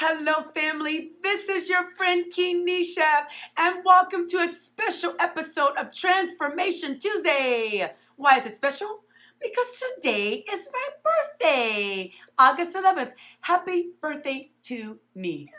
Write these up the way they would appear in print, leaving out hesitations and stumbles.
Hello, family. This is your friend Kenisha, and welcome to a special episode of Transformation Tuesday. Why is it special? Because today is my birthday, August 11th. Happy birthday to me.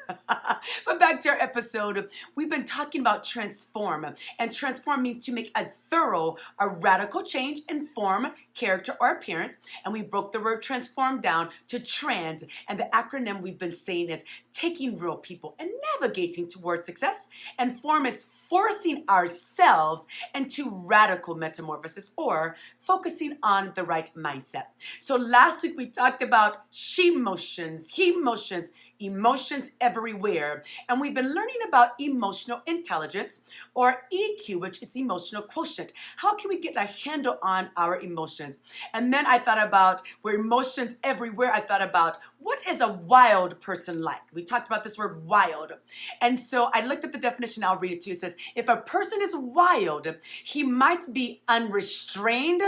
But back to our episode. We've been talking about transform, and transform means to make a thorough, a radical change in form, character, or appearance. And we broke the word transform down to trans, and the acronym we've been saying is taking real people and navigating towards success. And form is forcing ourselves into radical metamorphosis or focusing on the right mindset. So last week we talked about she motions, he motions, emotions everywhere. And we've been learning about emotional intelligence, or EQ, which is emotional quotient. How can we get a handle on our emotions? And then I thought about where emotions everywhere. I thought about what is a wild person like? We talked about this word wild. And so I looked at the definition. I'll read it to you. It says, if a person is wild, he might be unrestrained,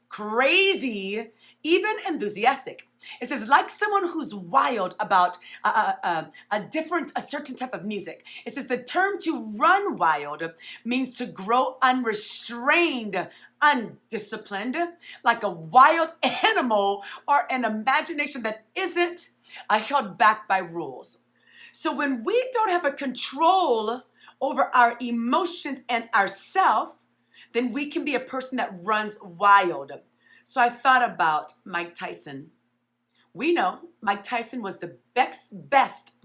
crazy, even enthusiastic. It says, like someone who's wild about a certain type of music. It says the term to run wild means to grow unrestrained, undisciplined, like a wild animal or an imagination that isn't held back by rules. So when we don't have a control over our emotions and ourself, then we can be a person that runs wild. So I thought about Mike Tyson. We know Mike Tyson was the best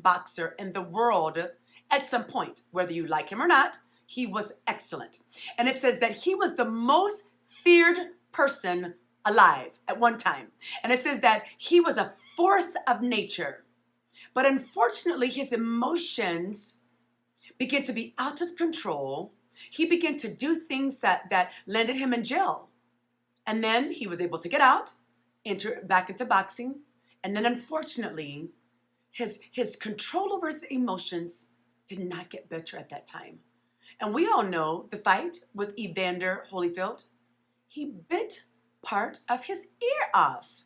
boxer in the world at some point. Whether you like him or not, he was excellent. And it says that he was the most feared person alive at one time. And it says that he was a force of nature. But unfortunately, his emotions began to be out of control. He began to do things that landed him in jail. And then he was able to get out, enter back into boxing. And then unfortunately, his control over his emotions did not get better at that time. And we all know the fight with Evander Holyfield. He bit part of his ear off.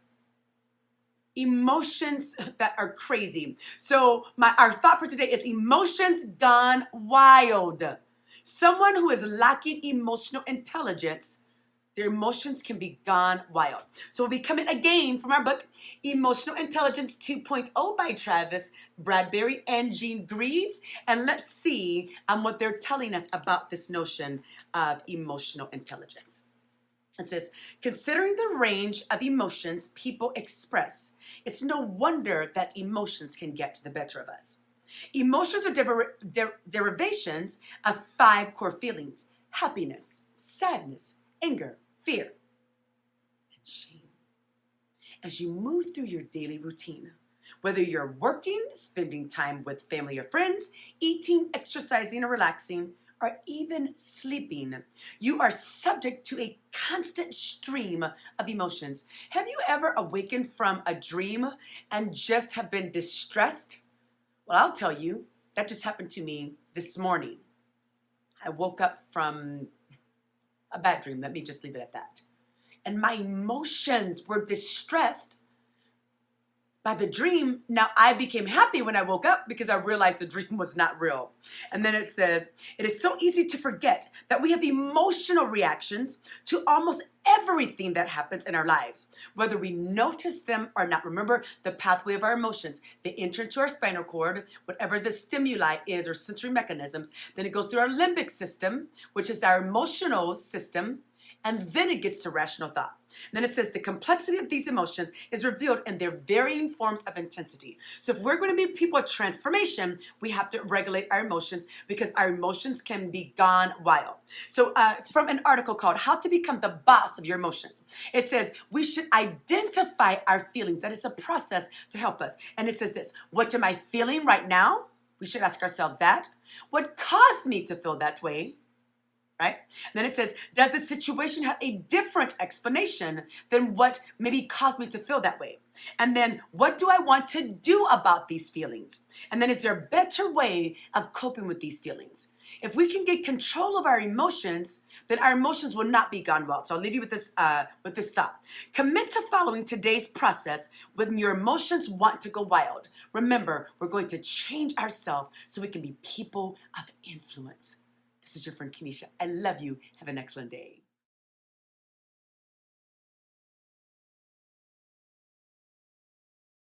Emotions that are crazy. So our thought for today is emotions gone wild. Someone who is lacking emotional intelligence, their emotions can be gone wild. So we'll be coming again from our book, Emotional Intelligence 2.0 by Travis Bradberry and Jean Greaves. And let's see what they're telling us about this notion of emotional intelligence. It says, considering the range of emotions people express, it's no wonder that emotions can get the better of us. Emotions are derivations of 5 core feelings: happiness, sadness, anger, fear, and shame. As you move through your daily routine, whether you're working, spending time with family or friends, eating, exercising, or relaxing, or even sleeping, you are subject to a constant stream of emotions. Have you ever awakened from a dream and just have been distressed? Well, I'll tell you, that just happened to me this morning. I woke up from a bad dream. Let me just leave it at that. And my emotions were distressed by the dream. Now I became happy when I woke up because I realized the dream was not real. And then it says, it is so easy to forget that we have emotional reactions to almost everything that happens in our lives, whether we notice them or not. Remember the pathway of our emotions. They enter into our spinal cord, whatever the stimuli is or sensory mechanisms. Then it goes through our limbic system, which is our emotional system. And then it gets to rational thought. And then it says the complexity of these emotions is revealed in their varying forms of intensity. So if we're going to be people of transformation, we have to regulate our emotions because our emotions can be gone wild. So from an article called How to Become the Boss of Your Emotions, it says we should identify our feelings. That is a process to help us. And it says this: what am I feeling right now? We should ask ourselves that. What caused me to feel that way? Right? Then it says, does the situation have a different explanation than what maybe caused me to feel that way? And then what do I want to do about these feelings? And then is there a better way of coping with these feelings? If we can get control of our emotions, then our emotions will not be gone wild. So I'll leave you with this thought. Commit to following today's process when your emotions want to go wild. Remember, we're going to change ourselves so we can be people of influence. This is your friend Kenesha. I love you. Have an excellent day.